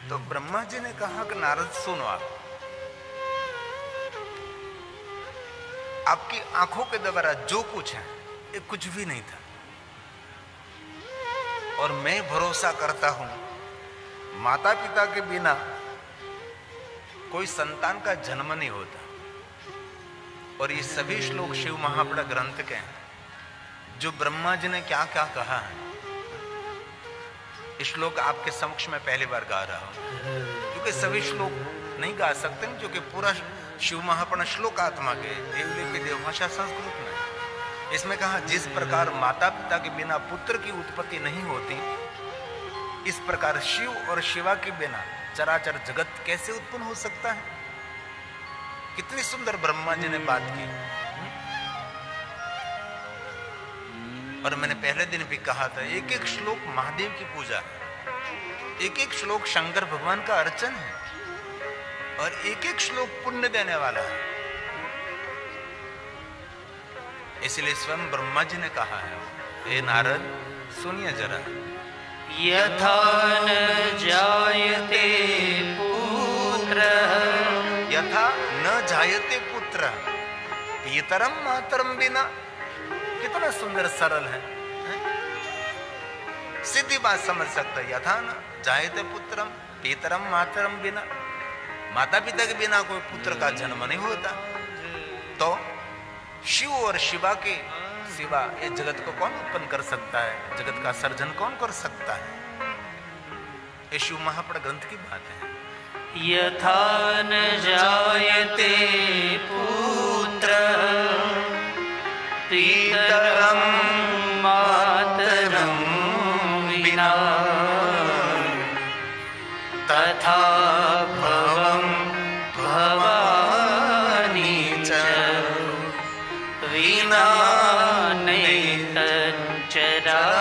तो ब्रह्मा जी ने कहा कि नारद सुनो, आपकी आंखों के द्वारा जो कुछ है ये कुछ भी नहीं था, और मैं भरोसा करता हूं माता पिता के बिना कोई संतान का जन्म नहीं होता। और ये सभी श्लोक शिव महापुराण ग्रंथ के हैं, जो ब्रह्मा जी ने क्या क्या कहा है। इस श्लोक आपके समक्ष में पहली बार गा रहा हूं, क्योंकि सभी श्लोक नहीं गा सकते, जो कि पूरा शिव महापुराण श्लोक आत्मा के देवलिपि देवभाषा संस्कृत में। इसमें कहा जिस प्रकार माता पिता के बिना पुत्र की उत्पत्ति नहीं होती, इस प्रकार शिव और शिवा के बिना चराचर जगत कैसे उत्पन्न हो सकता है। कितनी सुंदर ब्रह्मा जी ने बात की। और मैंने पहले दिन भी कहा था, एक एक श्लोक महादेव की पूजा है, एक एक श्लोक शंकर भगवान का अर्चन है, और एक एक श्लोक पुण्य देने वाला है। इसलिए स्वयं ब्रह्मा जी ने कहा है, हे नारद सुनिए जरा, यथा न जायते पुत्र, यथा न जायते पुत्र पितरम मातरम बिना। कितना सुंदर सरल है, सीधी बात समझ सकता है। यथा न जायते पुत्रम पितरम मातरम बिना, माता पिता के बिना कोई पुत्र का जन्म नहीं होता। तो शिव और शिवा के सिवा ये जगत को कौन उत्पन्न कर सकता है, जगत का सर्जन कौन कर सकता है। ये शिव महापुराण ग्रंथ की बात है। यथा न जायते पुत्र पितरं मातरं विना, तथा भवं भवानी च विना नैतं चराचरं,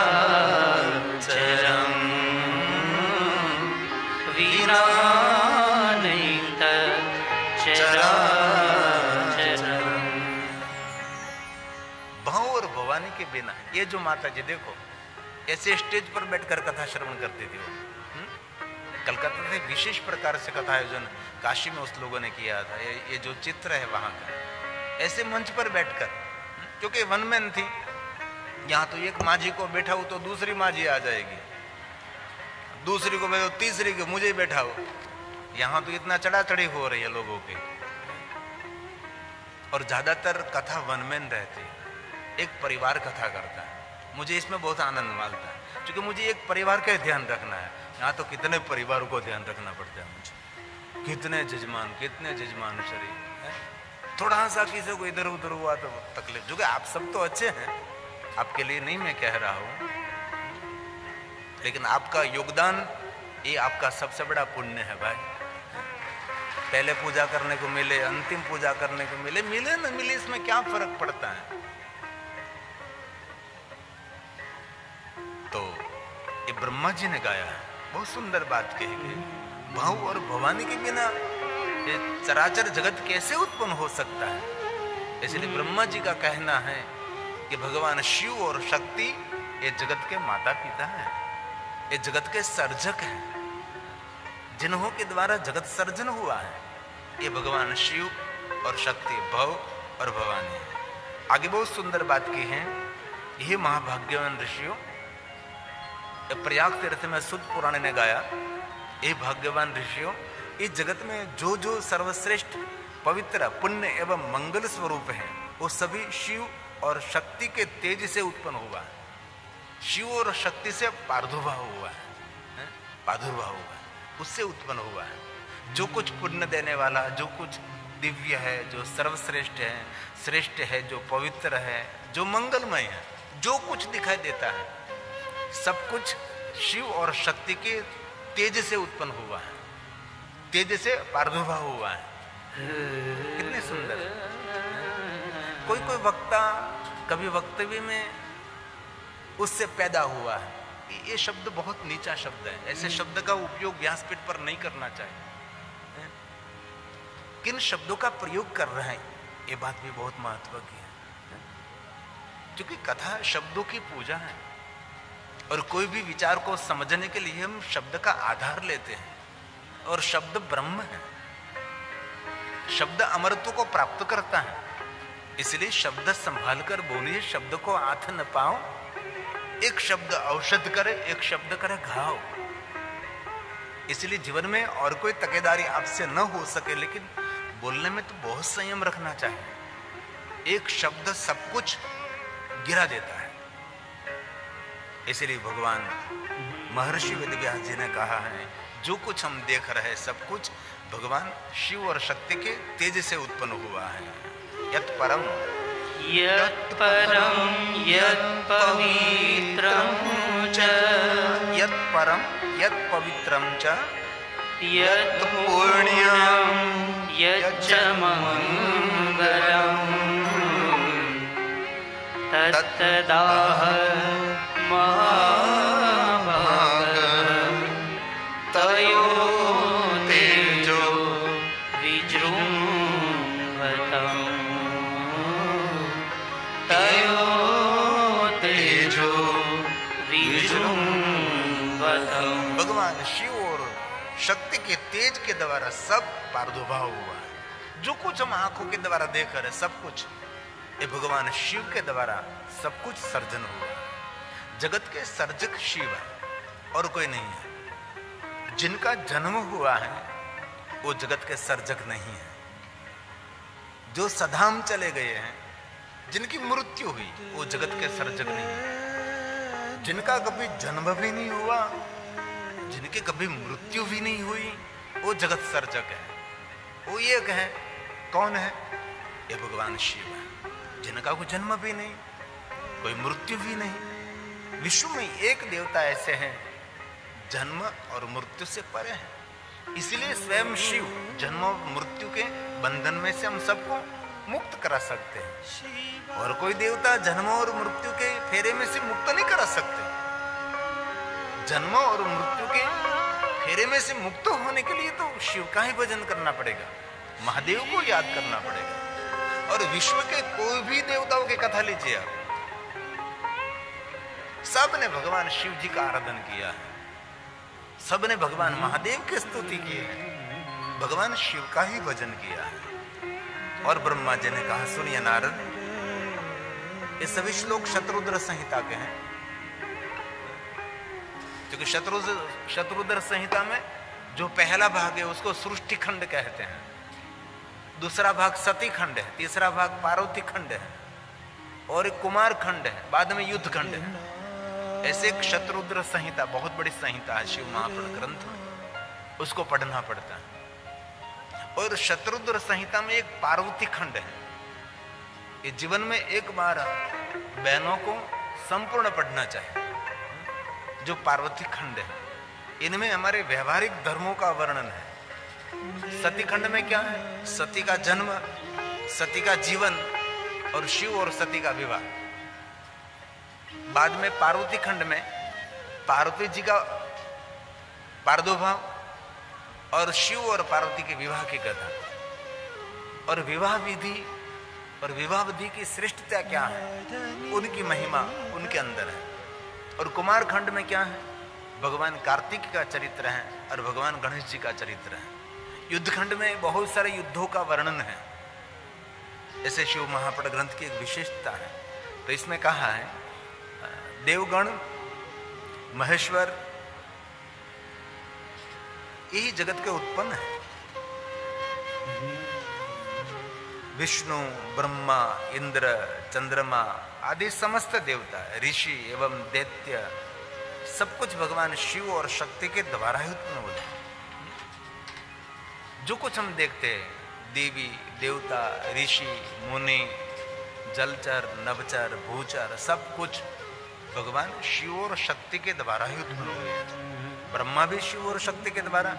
विना नैतं चराचरं। भाव और भवानी के बिना, ये जो माता जी देखो ऐसे स्टेज पर बैठकर कथा श्रवण करती थी वो। कलकत्ता से विशेष प्रकार से कथा आयोजन काशी में उस लोगों ने किया था। ये जो चित्र है वहां का, ऐसे मंच पर बैठकर, क्योंकि वन मैन थी। यहाँ तो एक माझी को बैठाओ तो दूसरी माझी आ जाएगी, दूसरी को बैठाओ तीसरी को मुझे बैठाओ। यहाँ तो इतना चढ़ा चढ़ी हो रही है लोगों की। और ज्यादातर कथा वन मैन रहती है, एक परिवार कथा करता है। मुझे इसमें बहुत आनंद मिलता है, क्योंकि मुझे एक परिवार का ध्यान रखना है। यहाँ तो कितने परिवारों को ध्यान रखना पड़ता है मुझे, कितने जजमान शरीर है। थोड़ा सा किसी को इधर उधर हुआ तो तकलीफ, जो कि आप सब तो अच्छे हैं, आपके लिए नहीं मैं कह रहा हूं, लेकिन आपका योगदान ये आपका सबसे बड़ा पुण्य है भाई। पहले पूजा करने को मिले, अंतिम पूजा करने को मिले, मिले न मिले इसमें क्या फर्क पड़ता है। तो ये ब्रह्मा जी ने गाया है, बहुत सुंदर बात कही गई। भाव और भवानी के बिना ये चराचर जगत कैसे उत्पन्न हो सकता है। इसलिए ब्रह्मा जी का कहना है कि भगवान शिव और शक्ति ये जगत के माता पिता हैं, ये जगत के सर्जक हैं, जिन्हों के द्वारा जगत सर्जन हुआ है। ये भगवान शिव और शक्ति भव और भवानी है। आगे बहुत सुंदर बात की है, यही महाभाग्यवान ऋषियों, प्रयाग तीर्थ में सुत पुराण ने गाया, ये भाग्यवान ऋषियों, इस जगत में जो जो सर्वश्रेष्ठ पवित्र पुण्य एवं मंगल स्वरूप है, वो सभी शिव और शक्ति के तेज से उत्पन्न हुआ है। शिव और शक्ति से प्रादुर्भाव हुआ है, उससे उत्पन्न हुआ है। जो कुछ पुण्य देने वाला, जो कुछ दिव्य है, जो सर्वश्रेष्ठ है, श्रेष्ठ है, जो पवित्र है, जो मंगलमय है, जो कुछ दिखाई देता है, सब कुछ शिव और शक्ति के तेज से उत्पन्न हुआ है, तेज से प्रादुर्भाव हुआ है। कितने सुंदर। कोई कोई वक्ता कभी वक्तव्य में उससे पैदा हुआ है, ये शब्द बहुत नीचा शब्द है। ऐसे शब्द का उपयोग व्यासपीठ पर नहीं करना चाहिए। किन शब्दों का प्रयोग कर रहे हैं, ये बात भी बहुत महत्व की है, क्योंकि कथा शब्दों की पूजा है। और कोई भी विचार को समझने के लिए हम शब्द का आधार लेते हैं। और शब्द ब्रह्म है। शब्द अमरत्व को प्राप्त करता है, इसलिए शब्द संभाल कर बोलिए, शब्द को हाथ न पाओ। एक शब्द औषध करे, एक शब्द करे घाव। इसलिए जीवन में और कोई तकेदारी आपसे न हो सके, लेकिन बोलने में तो बहुत संयम रखना चाहिए। एक शब्द सब कुछ गिरा देता है। इसलिए भगवान महर्षि वेदव्यास जी ने कहा है, जो कुछ हम देख रहे हैं सब कुछ भगवान शिव और शक्ति के तेज से उत्पन्न हुआ है। यत् परम यत् परम यत् पवित्रं च यत् परम यत् पवित्रम च यत् पुण्यं यच्च मंगलम् तत्तदाह महाभाग तयो तेजो विजृम्भतम् तयो तेजो विजृम्भतम्। भगवान शिव और शक्ति के तेज के द्वारा सब प्रादुर्भाव हुआ है। जो कुछ हम आंखों के द्वारा देख रहे सब कुछ ये भगवान शिव के द्वारा सब कुछ सर्जन हुआ है। जगत के सर्जक शिव है और कोई नहीं है। जिनका जन्म हुआ है वो जगत के सर्जक नहीं है। जो सधाम चले गए हैं, जिनकी मृत्यु हुई वो जगत के सर्जक नहीं है। जिनका कभी जन्म भी नहीं हुआ, जिनकी कभी मृत्यु भी नहीं हुई, वो जगत सर्जक है। वो ये है, कौन है? ये भगवान शिव है। जिनका कोई जन्म भी नहीं, कोई मृत्यु भी नहीं। विश्व में एक देवता ऐसे हैं जन्म और मृत्यु से परे हैं। इसलिए स्वयं शिव जन्म और मृत्यु के बंधन में से हम सबको मुक्त करा सकते हैं, और कोई देवता जन्म और मृत्यु के फेरे में से मुक्त नहीं करा सकते। जन्म और मृत्यु के फेरे में से मुक्त होने के लिए तो शिव का ही भजन करना पड़ेगा, महादेव को याद करना पड़ेगा। और विश्व के कोई भी देवताओं की कथा लीजिए आप, सब ने भगवान शिव जी का आराधन किया है, सब ने भगवान महादेव की स्तुति की है, भगवान शिव का ही भजन किया है। और ब्रह्मा जी ने कहा, सुनिए नारद, ये सभी श्लोक शत्रुद्र संहिता के हैं। क्योंकि शत्रुद्र संहिता में जो पहला भाग है उसको सृष्टि खंड कहते हैं, दूसरा भाग सती खंड है, तीसरा भाग पार्वती खंड है, और एक कुमार खंड है, बाद में युद्ध खंड है। ऐसे एक शत्रुद्र संहिता बहुत बड़ी संहिता है शिव महापुराण ग्रंथ में, उसको पढ़ना पड़ता है। और शत्रुद्र संहिता में एक पार्वती खंड है। ये जीवन में एक बार बहनों को संपूर्ण पढ़ना चाहिए। जो पार्वती खंड है, इनमें हमारे व्यवहारिक धर्मों का वर्णन है। सती खंड में क्या है? सती का जन्म, सती का जीवन और शिव और सती का विवाह। बाद में पार्वती खंड में पार्वती जी का प्रादुर्भाव और शिव और पार्वती के विवाह की कथा, और विवाह विधि और विवाह विधि की श्रेष्ठता क्या है, उनकी महिमा उनके अंदर है। और कुमार खंड में क्या है? भगवान कार्तिक का चरित्र है और भगवान गणेश जी का चरित्र है। युद्ध खंड में बहुत सारे युद्धों का वर्णन है। ऐसे शिव महापुराण ग्रंथ की एक विशेषता है। तो इसमें कहा है, देवगण महेश्वर यही जगत के उत्पन्न है। विष्णु, ब्रह्मा, इंद्र, चंद्रमा आदि समस्त देवता, ऋषि एवं दैत्य सब कुछ भगवान शिव और शक्ति के द्वारा ही उत्पन्न होते हैं। जो कुछ हम देखते हैं, देवी देवता, ऋषि, मुनि, जलचर, नभचर, भूचर, सब कुछ भगवान शिव और शक्ति के द्वारा ही उत्पन्न हुए हैं। ब्रह्मा भी शिव और शक्ति के द्वारा,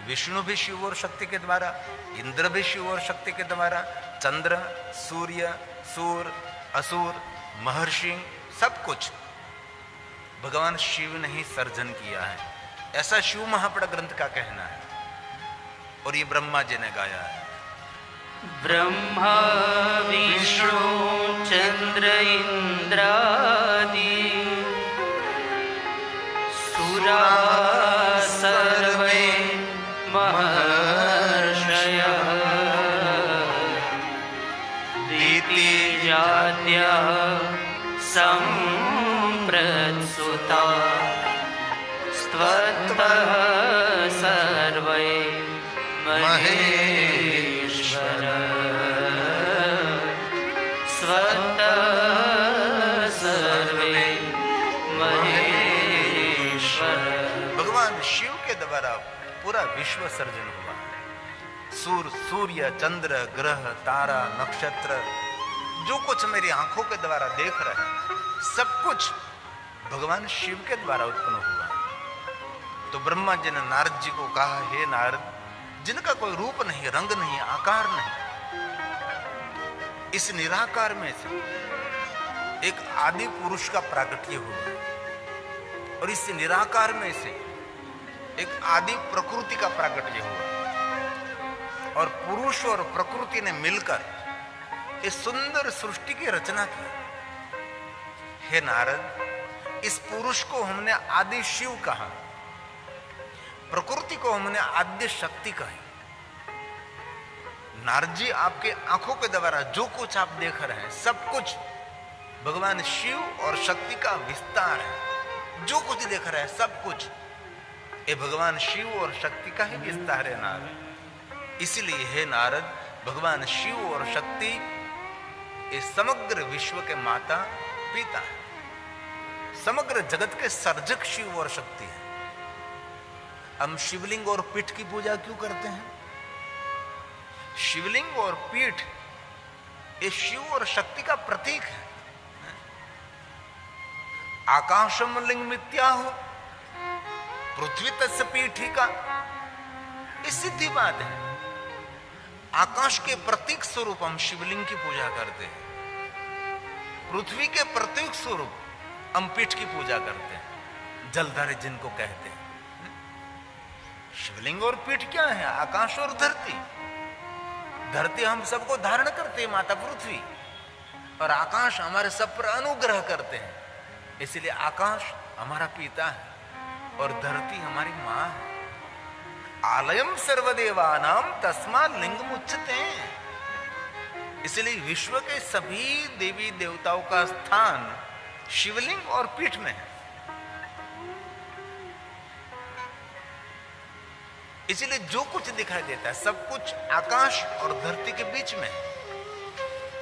विष्णु भी शिव और शक्ति के द्वारा, इंद्र भी शिव और शक्ति के द्वारा, चंद्र, सूर्य, सूर, असुर, महर्षि, सब कुछ भगवान शिव ने ही सर्जन किया है। ऐसा शिव महापुराण ग्रंथ का कहना है, और ये ब्रह्मा जी ने गाया है। ब्रह्मा विष्णु चंद्र इंद्रादि सुरा सर्वे महर्षयः दितिजात्याः सम्प्रत्सुता स्तवन्तः सर्वे महेश्वर स्वतः सर्वे महेश्वर। भगवान शिव के द्वारा पूरा विश्व सर्जन हुआ। सूर्य, चंद्र, ग्रह, तारा, नक्षत्र, जो कुछ मेरी आंखों के द्वारा देख रहे हैं, सब कुछ भगवान शिव के द्वारा उत्पन्न हुआ। तो ब्रह्मा जी ने नारद जी को कहा, हे नारद, जिनका कोई रूप नहीं, रंग नहीं, आकार नहीं, इस निराकार में से एक आदि पुरुष का प्राकट्य हुआ और इस निराकार में से एक आदि प्रकृति का प्राकट्य हुआ और पुरुष और प्रकृति ने मिलकर इस सुंदर सृष्टि की रचना की। हे नारद, इस पुरुष को हमने आदि शिव कहा, प्रकृति को हमने आद्य शक्ति कही। नारद जी, आपके आंखों के द्वारा जो कुछ आप देख रहे हैं, सब कुछ भगवान शिव और शक्ति का विस्तार है। जो कुछ देख रहे हैं सब कुछ ये भगवान शिव और शक्ति का ही विस्तार है नारद। इसलिए हे नारद, भगवान शिव और शक्ति इस समग्र विश्व के माता पिता है। समग्र जगत के सर्जक शिव और शक्ति है। हम शिवलिंग और पीठ की पूजा क्यों करते हैं? शिवलिंग और पीठ ये शिव और शक्ति का प्रतीक है। आकाशम लिंग मिथ्या हो, पृथ्वी तस्य पीठिका, ये सीधी बात है। आकाश के प्रतीक स्वरूप हम शिवलिंग की पूजा करते हैं, पृथ्वी के प्रतीक स्वरूप हम पीठ की पूजा करते हैं, जलधारी जिनको कहते हैं। शिवलिंग और पीठ क्या है? आकाश और धरती। धरती हम सबको धारण करते हैं, माता पृथ्वी, और आकाश हमारे सब पर अनुग्रह करते हैं। इसलिए आकाश हमारा पिता है और धरती हमारी मां है। आलयम सर्वदेवानाम तस्मात् लिंगम उच्यते। इसलिए विश्व के सभी देवी देवताओं का स्थान शिवलिंग और पीठ में है। इसलिए जो कुछ दिखाई देता है सब कुछ आकाश और धरती के बीच में है।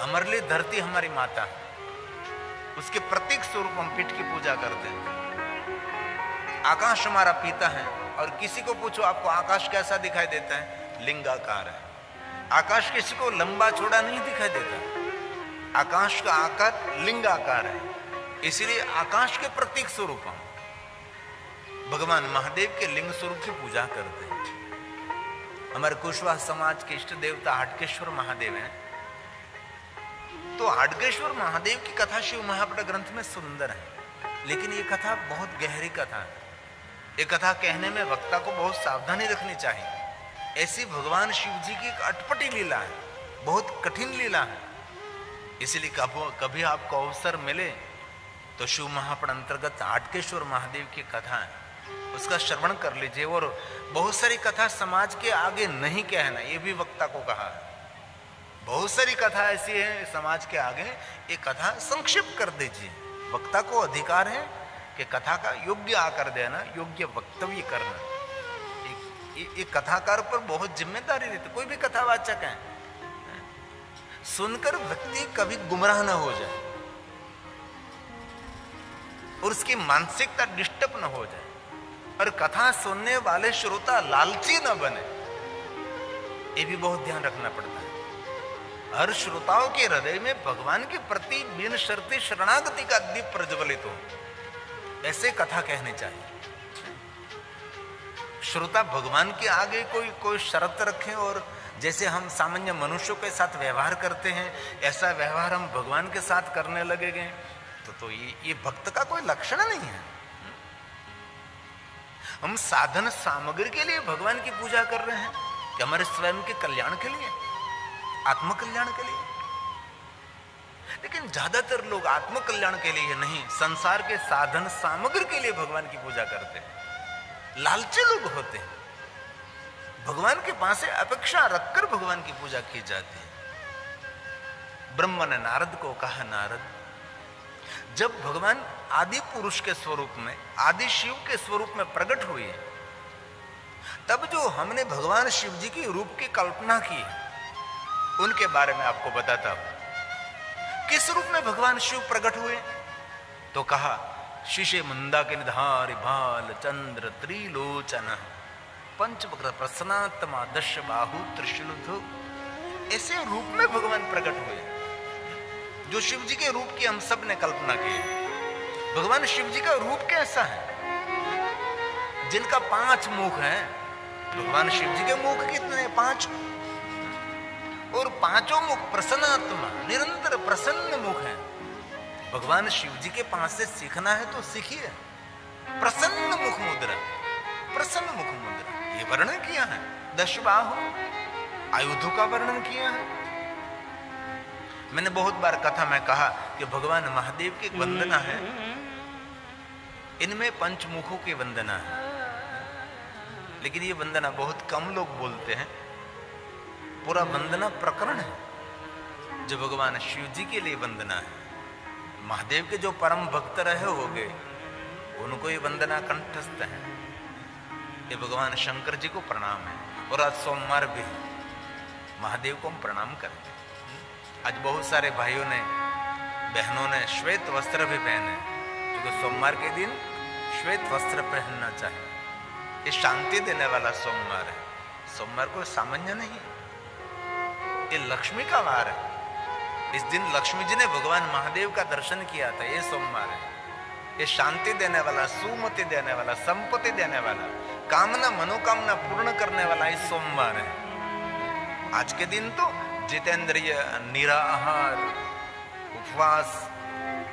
हमारे लिए धरती हमारी माता है, उसके प्रतीक स्वरूप हम पीठ की पूजा करते हैं। आकाश हमारा पिता है, और किसी को पूछो आपको आकाश कैसा दिखाई देता है? लिंगाकार है। आकाश किसी को लंबा चौड़ा नहीं दिखाई देता, आकाश का आकार लिंगाकार है। इसलिए आकाश के प्रतीक स्वरूप हम भगवान महादेव के लिंग स्वरूप की पूजा करते हैं। हमारे कुशवाहा समाज के इष्ट देवता हाटकेश्वर महादेव हैं। तो हाटकेश्वर महादेव की कथा शिव महापुराण ग्रंथ में सुंदर है, लेकिन ये कथा बहुत गहरी कथा है। ये कथा कहने में वक्ता को बहुत सावधानी रखनी चाहिए। ऐसी भगवान शिव जी की एक अटपटी लीला है, बहुत कठिन लीला है। इसलिए कभी आपको अवसर मिले तो शिव महापुराण अंतर्गत हाटकेश्वर महादेव की कथा है, उसका श्रवण कर लीजिए। और बहुत सारी कथा समाज के आगे नहीं कहना, ये भी वक्ता को कहा है। बहुत सारी कथा ऐसी है समाज के आगे, ये कथा संक्षिप्त कर दीजिए। वक्ता को अधिकार है कि कथा का योग्य आकर देना, योग्य वक्तव्य करना। एक कथाकार पर बहुत जिम्मेदारी रहती। कोई भी कथावाचक है, सुनकर व्यक्ति कभी गुमराह न हो जाए और उसकी मानसिकता डिस्टर्ब न हो जाए, और कथा सुनने वाले श्रोता लालची न बने, ये भी बहुत ध्यान रखना पड़ता है। हर श्रोताओं के हृदय में भगवान के प्रति बिन शर्ती शरणागति का दीप प्रज्वलित हो, ऐसे कथा कहनी चाहिए। श्रोता भगवान के आगे कोई शर्त रखें और जैसे हम सामान्य मनुष्यों के साथ व्यवहार करते हैं ऐसा व्यवहार हम भगवान के साथ करने लगेंगे तो ये भक्त का कोई लक्षण नहीं है। हम साधन सामग्री के लिए भगवान की पूजा कर रहे हैं कि हमारे स्वयं के कल्याण के लिए, आत्मकल्याण के लिए। लेकिन ज्यादातर लोग आत्मकल्याण के लिए नहीं, संसार के साधन सामग्री के लिए भगवान की पूजा करते हैं। लालची लोग होते हैं। भगवान के पास से अपेक्षा रखकर भगवान की पूजा की जाती है। ब्रह्मा ने नारद को कहा, नारद, जब भगवान आदि पुरुष के स्वरूप में, आदि शिव के स्वरूप में प्रकट हुए, तब जो हमने भगवान शिव जी की रूप की कल्पना की उनके बारे में आपको बताता हूं। किस रूप में भगवान शिव प्रकट हुए? तो कहा, शीशे मंदाकिनिधारि भाल चंद्र त्रिलोचन पंचवक्र प्रसन्नात्मा दश बाहु त्रिशूलधु। ऐसे रूप में भगवान प्रकट हुए जो शिव जी के रूप की हम सब ने कल्पना की है। भगवान शिव जी का रूप कैसा है? जिनका 5 मुख है। भगवान शिव जी के मुख कितने? 5। और 5 मुख प्रसन्नात्मा, निरंतर प्रसन्न मुख है। भगवान शिव जी के पास से सीखना है तो सीखिए। प्रसन्न मुख मुद्रा, प्रसन्न मुख मुद्रा, ये वर्णन किया है। 10 बाहु आयुधों का वर्णन किया है। मैंने बहुत बार कथा में कहा कि भगवान महादेव की वंदना है, इनमें पंचमुखों की वंदना है, लेकिन ये वंदना बहुत कम लोग बोलते हैं। पूरा वंदना प्रकरण है जो भगवान शिव जी के लिए वंदना है। महादेव के जो परम भक्त रहे होंगे उनको ये वंदना कंठस्थ है। ये भगवान शंकर जी को प्रणाम है। और आज सोमवार भी महादेव को हम प्रणाम करेंगे। आज बहुत सारे भाइयों ने, बहनों ने श्वेत वस्त्र भी पहने, क्योंकि सोमवार के दिन श्वेत वस्त्र पहनना चाहिए। ये शांति देने वाला सोमवार है। सोमवार कोई सामान्य नहीं, ये लक्ष्मी का वार है। इस दिन लक्ष्मी जी ने भगवान महादेव का दर्शन किया था। ये सोमवार है। ये शांति देने वाला, सुमति देने वाला, संपत्ति देने वाला, कामना मनोकामना पूर्ण करने वाला ये सोमवार है। आज के दिन तो जितेंद्रिय, निराहार, उपवास,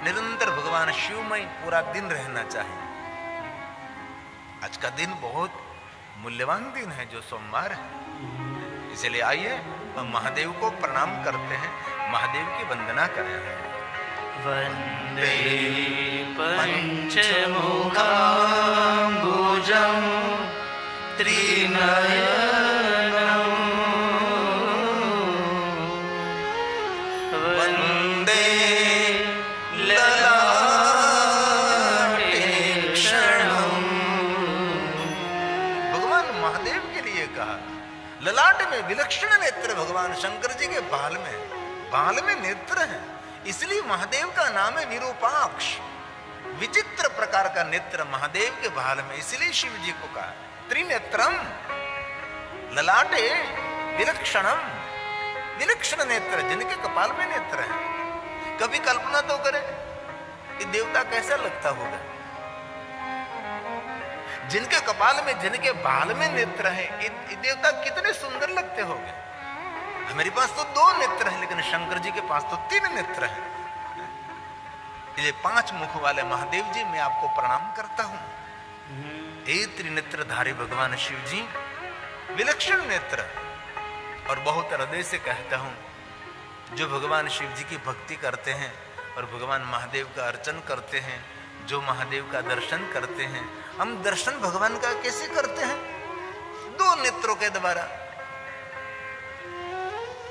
निरंतर भगवान शिवमय पूरा दिन रहना चाहिए। आज का दिन बहुत मूल्यवान दिन है जो सोमवार है। इसलिए आइए हम महादेव को प्रणाम करते हैं, महादेव की वंदना करें। वंदे पंचमुखाम्बुजं त्रिनयनं वंदे ललाटेक्षणं। भगवान महादेव के लिए कहा, ललाट में विलक्षण नेत्र भगवान शंकर जी के बाल में नेत्र है, इसलिए महादेव का नाम है विरूपाक्ष। विचित्र प्रकार का नेत्र महादेव के बाल में, इसलिए शिव जी को कहा त्रिनेत्रम, ललाटे विलक्षणम, विलक्षण नेत्र, जिनके कपाल में नेत्र है। कभी कल्पना तो करें कि देवता कैसा लगता होगा। जिनके कपाल में, जिनके बाल में नेत्र है, ये देवता कितने सुंदर लगते होंगे। मेरे पास तो 2 नेत्र हैं, लेकिन शंकर जी के पास तो 3 नेत्र हैं। ये 5 मुख वाले महादेव जी, मैं आपको प्रणाम करता हूं। ये त्रिनेत्रधारी भगवान शिव जी, विलक्षण नेत्र। और बहुत हृदय से कहता हूं, जो भगवान शिव जी की भक्ति करते हैं और भगवान महादेव का अर्चन करते हैं, जो महादेव का दर्शन करते हैं, हम दर्शन भगवान का कैसे करते हैं? 2 नेत्रों के द्वारा।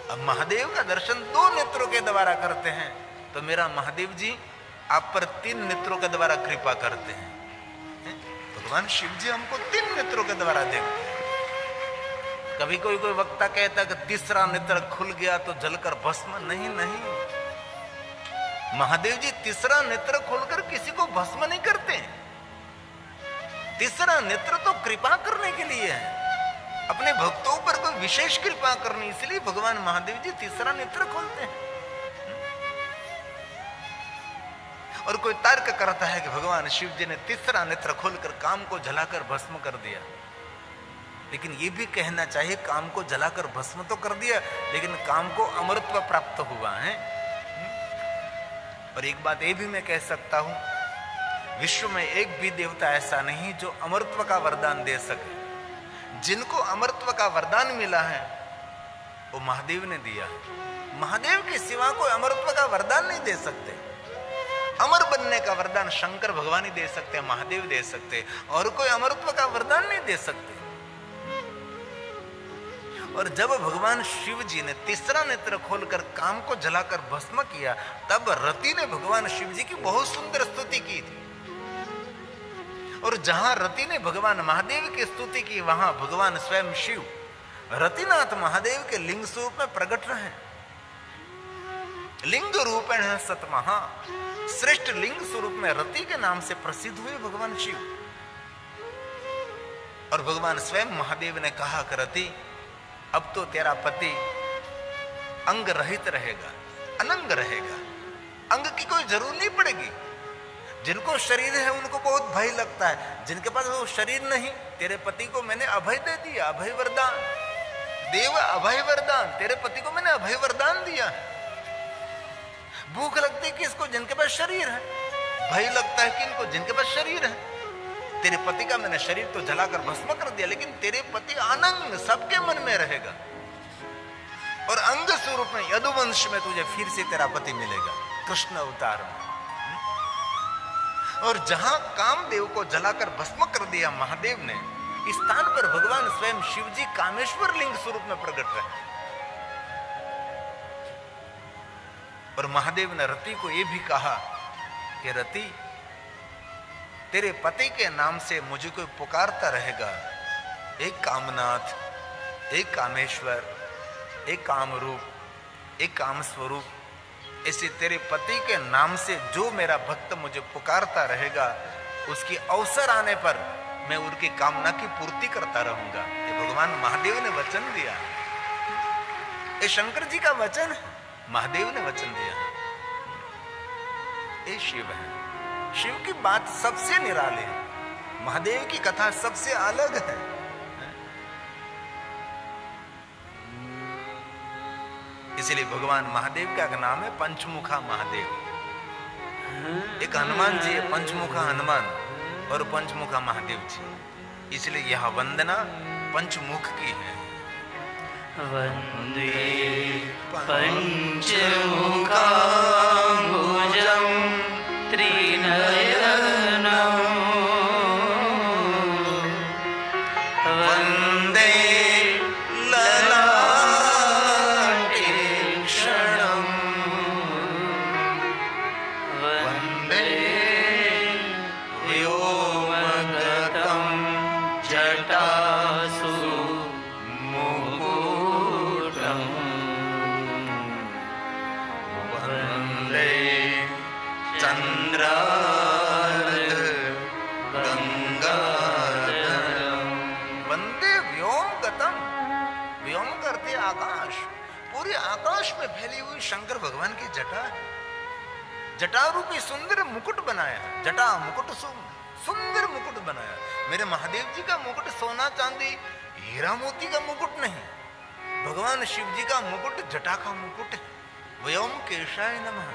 अब महादेव का दर्शन 2 नेत्रों के द्वारा करते हैं, तो मेरा महादेव जी आप पर 3 नेत्रों के द्वारा कृपा करते हैं। भगवान शिव जी हमको 3 नेत्रों के द्वारा देखते हैं। कभी कोई वक्ता कहता कि तीसरा नेत्र खुल गया तो जलकर भस्म, नहीं नहीं, महादेव जी तीसरा नेत्र खोलकर किसी को भस्म नहीं करते। तीसरा नेत्र तो कृपा करने के लिए है, अपने भक्तों पर कोई विशेष कृपा करनी, इसलिए भगवान महादेव जी तीसरा नेत्र खोलते हैं। और कोई तर्क करता है कि भगवान शिव जी ने तीसरा नेत्र खोलकर काम को जलाकर भस्म कर दिया, लेकिन ये भी कहना चाहिए काम को जलाकर भस्म तो कर दिया, लेकिन काम को अमरत्व प्राप्त हुआ है। और एक बात ये भी मैं कह सकता हूं, विश्व में एक भी देवता ऐसा नहीं जो अमरत्व का वरदान दे सके। जिनको अमरत्व का वरदान मिला है वो महादेव ने दिया। महादेव के सिवा कोई अमरत्व का वरदान नहीं दे सकते। अमर बनने का वरदान शंकर भगवान ही दे सकते हैं, महादेव दे सकते, और कोई अमरत्व का वरदान नहीं दे सकते। और जब भगवान शिव जी ने तीसरा नेत्र खोलकर काम को जलाकर भस्म किया, तब रति ने भगवान शिव जी की बहुत सुंदर स्तुति की थी। और जहां रति ने भगवान महादेव की स्तुति की, वहां भगवान स्वयं शिव रतिनाथ महादेव के लिंग स्वरूप में प्रकट रहे। लिंग रूपेण सतमहा, श्रेष्ठ लिंग स्वरूप में रति के नाम से प्रसिद्ध हुए भगवान शिव। और भगवान स्वयं महादेव ने कहा कि रति, अब तो तेरा पति अंग रहित रहेगा, अनंग रहेगा, अंग की कोई जरूरत नहीं पड़ेगी। जिनको शरीर है उनको बहुत भय लगता है, जिनके पास वो शरीर नहीं, तेरे पति को मैंने अभय दे दिया, अभय वरदान, देव अभय वरदान, तेरे पति को मैंने अभय वरदान दिया। भूख लगती है किसको? जिनके पास शरीर है। भय लगता है किनको? जिनके पास शरीर है। तेरे पति का मैंने शरीर तो जलाकर भस्म कर दिया, लेकिन तेरे पति अनंग सबके मन में रहेगा, और अंग स्वरूप में यदुवंश में तुझे फिर से तेरा पति मिलेगा, कृष्ण अवतार में। और जहां कामदेव को जलाकर भस्म कर दिया महादेव ने, इस स्थान पर भगवान स्वयं शिव जी कामेश्वर लिंग स्वरूप में प्रकट रहे। और महादेव ने रति को यह भी कहा कि रति, तेरे पति के नाम से मुझे कोई पुकारता रहेगा, एक कामनाथ, एक कामेश्वर, एक कामरूप, एक काम स्वरूप, ऐसे तेरे पति के नाम से जो मेरा भक्त मुझे पुकारता रहेगा, उसकी अवसर आने पर मैं उनकी कामना की पूर्ति करता रहूंगा। ये भगवान महादेव ने वचन दिया। ये शंकर जी का वचन, महादेव ने वचन दिया। ये शिव है। शिव की बात सबसे निराली है, महादेव की कथा सबसे अलग है। इसलिए भगवान महादेव का नाम है पंचमुखा महादेव। एक हनुमान जी है, पंचमुखा हनुमान, और पंचमुखा महादेव जी, इसलिए यह वंदना पंचमुख की है। वंदे पंचमुखाम्बुजं त्रिनयनं, वंदे ललाटेक्षणं, वंदे व्योमगतं जटासु मुकुटं, वंदे चंद्रार्ध गंगाधरं। वंदे व्योमगतम, व्योम करते आकाश, पूरे आकाश में फैली हुई शंकर भगवान की जटा है। जटा रूपी सुंदर मुकुट बनाया, जटा मुकुट सुंदर मुकुट बनाया। मेरे महादेव जी का मुकुट सोना चांदी हीरा मोती का मुकुट नहीं, भगवान शिव जी का मुकुट जटा का मुकुट है। व्योम केशाय नमः।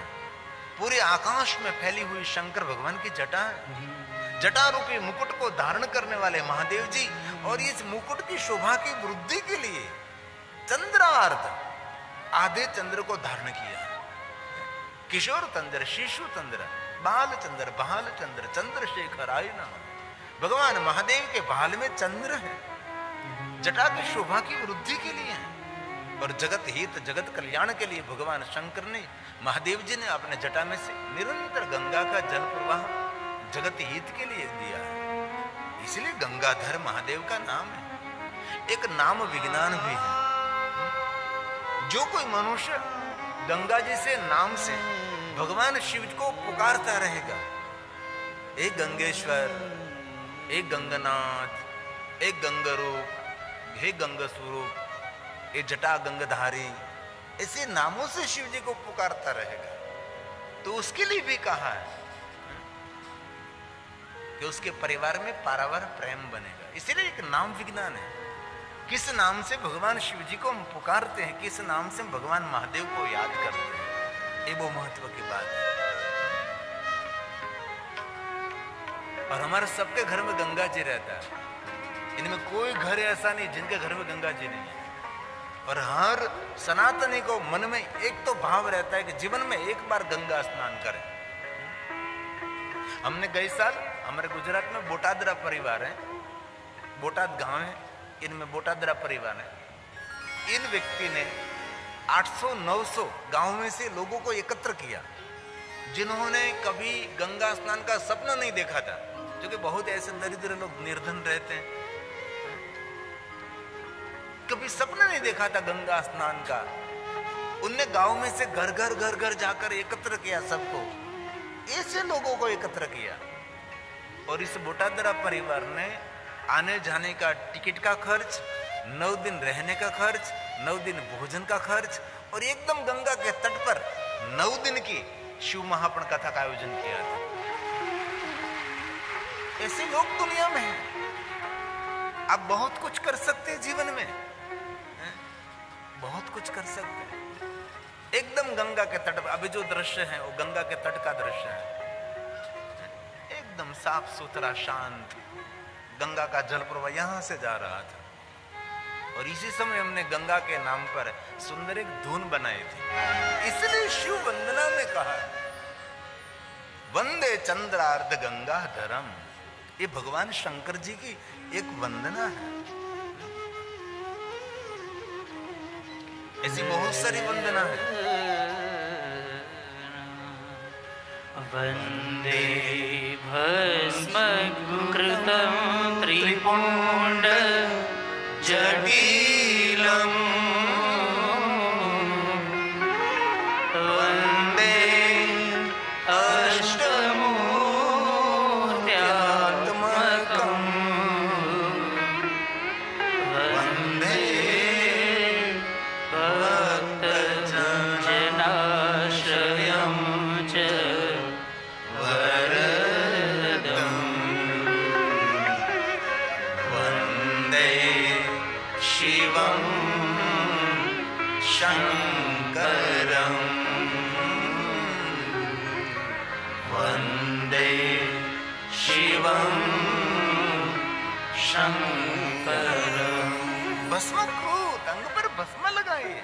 पूरे आकाश में फैली हुई शंकर भगवान की जटा है। जटा रूपी मुकुट को धारण करने वाले महादेव जी, और इस मुकुट की शोभा की वृद्धि के लिए चंद्रार्ध, आधे चंद्र को धारण किया। किशोर चंद्र, शिशु चंद्र, बाल चंद्र, बहाल चंद्र, चंद्रशेखर आय नमः। भगवान महादेव के बाल में चंद्र है, जटा की शोभा की वृद्धि के लिए है। और जगत हित, जगत कल्याण के लिए भगवान शंकर ने, महादेव जी ने अपने जटा में से निरंतर गंगा का जल प्रवाह जगत हित के लिए दिया है। इसलिए गंगाधर महादेव का नाम है। एक नाम विज्ञान भी है। जो कोई मनुष्य गंगा जी से नाम से भगवान शिव को पुकारता रहेगा, एक गंगेश्वर, एक गंगनाथ, एक गंगरूप, हे गंग स्वरूप, ये जटा गंगधारी, ऐसे नामों से शिव जी को पुकारता रहेगा, तो उसके लिए भी कहा है कि उसके परिवार में पारावार प्रेम बनेगा। इसलिए एक नाम विज्ञान है। किस नाम से भगवान शिव जी को हम पुकारते हैं, किस नाम से भगवान महादेव को याद करते हैं, ये वो महत्व की बात है। और हमारे सबके घर में गंगा जी रहता है। इनमें कोई घर ऐसा नहीं जिनके घर में गंगा जी नहीं है। और हर सनातनी को मन में एक तो भाव रहता है कि जीवन में एक बार गंगा स्नान करें। हमने गए साल हमारे गुजरात में बोटादरा परिवार है, बोटाद गांव है, इनमें बोटादरा परिवार है। इन व्यक्ति ने 800-900 गांव में से लोगों को एकत्र किया जिन्होंने कभी गंगा स्नान का सपना नहीं देखा था, क्योंकि बहुत ऐसे दरिद्र लोग निर्धन रहते हैं, कभी सपना नहीं देखा था गंगा स्नान का। उनने गांव में से घर घर जाकर एकत्र किया सबको, ऐसे लोगों को एकत्र किया। और इस बोटादरा परिवार ने आने जाने का टिकट का खर्च, 9 दिन रहने का खर्च, 9 दिन भोजन का खर्च और एकदम गंगा के तट पर 9 दिन की शिव महापण कथा का आयोजन किया था। ऐसे लोग दुनिया में हैं। आप बहुत कुछ कर सकते हैं जीवन में, बहुत कुछ कर सकते हैं। एकदम गंगा के तट पर अभी जो दृश्य है वो गंगा के तट का दृश्य है, एकदम साफ सुथरा शांत गंगा का जल प्रवाह यहां से जा रहा था। और इसी समय हमने गंगा के नाम पर सुंदर एक धुन बनाई थी। इसलिए शिव वंदना में कहा वंदे चंद्रार्ध गंगाधरम, ये भगवान शंकर जी की एक वंदना है। ऐसी बहुत सारी वंदना है। वंदे भस्मकृतं त्रिपुण्ड जटिलम् वंदे अष्टमूर्त्यात्मकम् वंदे भक्तजनाश्रयं च वरदम् वंदे शिवं शंकरं वंदे शिवं शंकरं। भस्मकृत, अंग पर भस्म लगाए,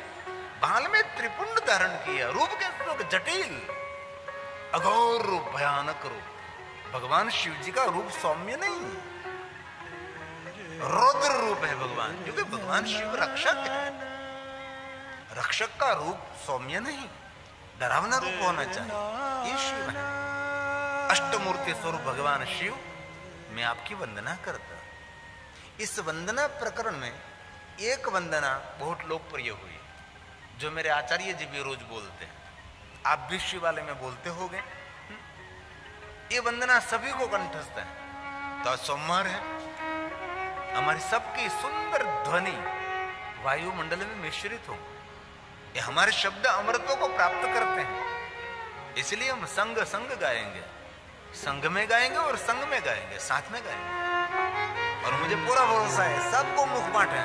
बाल में त्रिपुंड धारण किया, रूप के जटिल अघोर रूप, भयानक रूप। भगवान शिव जी का रूप सौम्य नहीं, रौद्र रूप है भगवान, क्योंकि भगवान शिव रक्षक है। रक्षक का रूप सौम्य नहीं, डरावना रूप होना चाहिए। ये शिव है, अष्टमूर्ति स्वरूप भगवान शिव। मैं आपकी वंदना करता। इस वंदना प्रकरण में एक वंदना बहुत लोकप्रिय हुई, जो मेरे आचार्य जी भी रोज बोलते हैं, आप भी शिवालय में बोलते होंगे। ये वंदना सभी को कंठस्थ है। तो आज सोमवार है, हमारी सबकी सुंदर ध्वनि वायुमंडल में मिश्रित हो, ये हमारे शब्द अमृतों को प्राप्त करते हैं। इसलिए हम संग संग गाएंगे, संग में गाएंगे और संग में गाएंगे, साथ में गाएंगे। और मुझे पूरा भरोसा है सबको मुखपाठ है।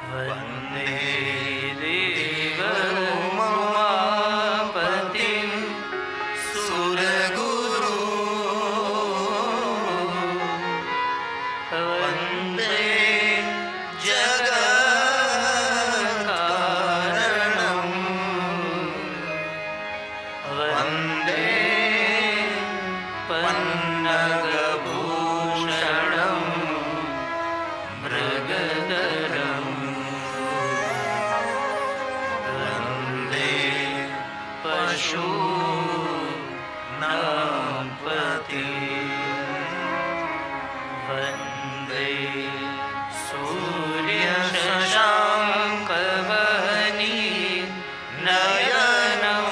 वंदे देवं उमापतिं सुरगुरु वंदे जगत्कारणं वंदे पन्नगभूषणं मृगधरम् वंदे पशूनांपतिं वंदे सूर्यशशाङ्कवहनी नयनं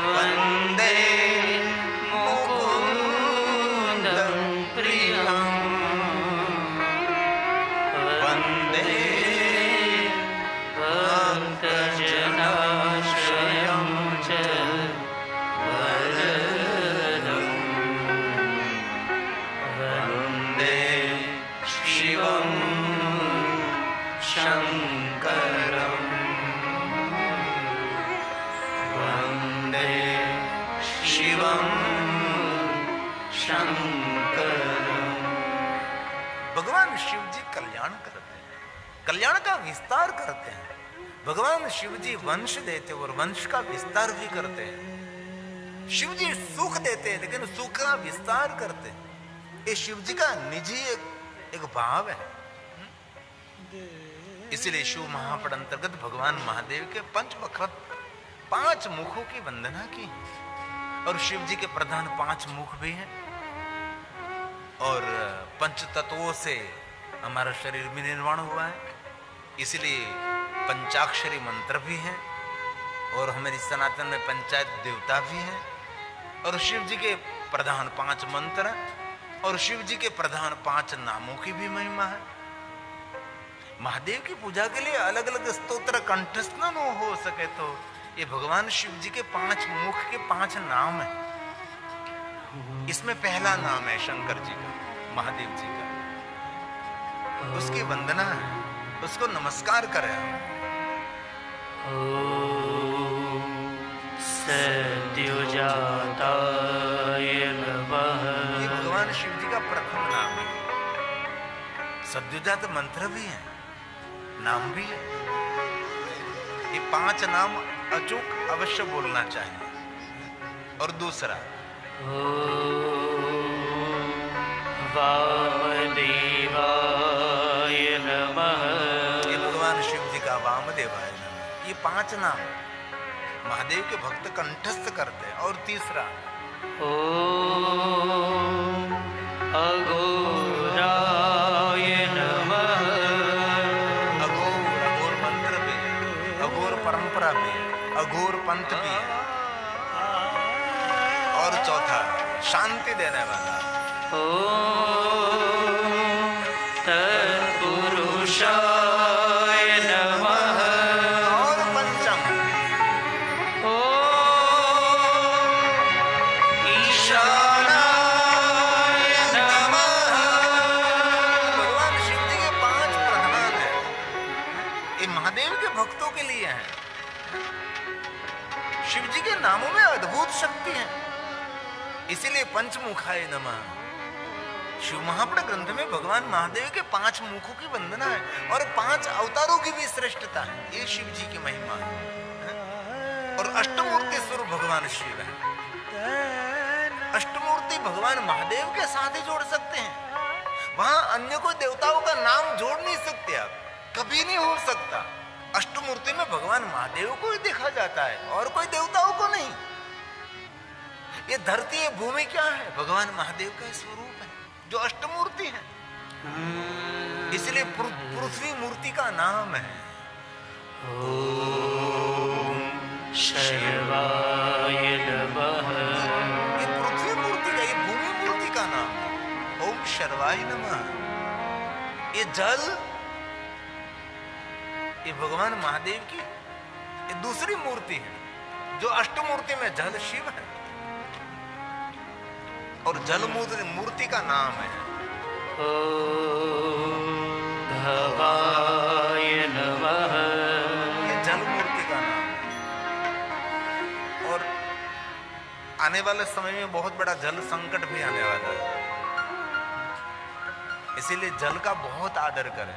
वंदे मुकुन्दं प्रियं वंदे भक्तजनाश्रयं च वरदम् वंदे शिवं शंकरं वंदे शिवं शंकरं। भगवान शिव जी कल्याण करते हैं, कल्याण का विस्तार करते हैं। भगवान शिव जी वंश देते और वंश का विस्तार भी करते हैं। शिव जी सुख देते हैं लेकिन सुख का विस्तार करते हैं। ये शिव जी का निजी एक भाव है। इसलिए शिव महापट अंतर्गत भगवान महादेव के पंचवक्र 5 मुखों की वंदना की। और शिव जी के प्रधान 5 मुख भी हैं और पंच तत्वों से हमारा शरीर भी निर्माण हुआ है, इसलिए पंचाक्षरी मंत्र भी है और हमारी सनातन में पंचायत देवता भी है और शिव जी के प्रधान 5 मंत्र और शिव जी के प्रधान 5 नामों की भी महिमा है। महादेव की पूजा के लिए अलग अलग स्तोत्र कंठस्थ न हो सके तो ये भगवान शिव जी के 5 मुख के 5 नाम है। इसमें पहला नाम है शंकर जी का, महादेव जी का, उसकी वंदना है, उसको नमस्कार करें। सद्योजाताय नमः। ये भगवान शिव जी का प्रथम नाम है। सद्योजात मंत्र भी है, नाम भी है। ये 5 नाम अचूक अवश्य बोलना चाहिए। और दूसरा वामदेवाय नमः। ये भगवान शिव जी का वामदेवाय नमः। ये 5 नाम महादेव के भक्त कंठस्थ करते हैं। और तीसरा ओम अघोराय नमः। अघोर, अघोर मंत्र भी है, अघोर परंपरा भी है, अघोर पंथ भी है। और चौथा शांति देने वाला ओम तत्पुरुषाय नमः। और पंचम ईशानाय नमः। भगवान शिव जी के 5 प्रधान हैं। ये महादेव के भक्तों के लिए हैं। शिव जी के नामों में अद्भुत शक्ति है, इसीलिए पंचमुखाय नमः। शिव महापट ग्रंथ में भगवान महादेव के 5 मुखों की वंदना है और 5 अवतारों की भी श्रेष्ठता है। ये शिव जी की महिमा है। और अष्टमूर्ति स्वरूप भगवान शिव है। अष्टमूर्ति भगवान महादेव के साथ ही जोड़ सकते हैं, वहां अन्य कोई देवताओं का नाम जोड़ नहीं सकते आप, कभी नहीं हो सकता। अष्टमूर्ति में भगवान महादेव को ही देखा जाता है और कोई देवताओं को नहीं। ये धरती ये भूमि क्या है? भगवान महादेव का स्वरूप है जो अष्टमूर्ति है। इसलिए पृथ्वी मूर्ति का नाम है। ओम शिवाय नमः। ये पृथ्वी मूर्ति का, ये भूमि मूर्ति का नाम है। ओम शर्वाय नमः। ये जल, ये भगवान महादेव की ये दूसरी मूर्ति है जो अष्टमूर्ति में जल शिव है और जल मूर्ति का नाम है भवाय नमः। ये जल मूर्ति का नाम है। और आने वाले समय में बहुत बड़ा जल संकट भी आने वाला है, इसीलिए जल का बहुत आदर करें।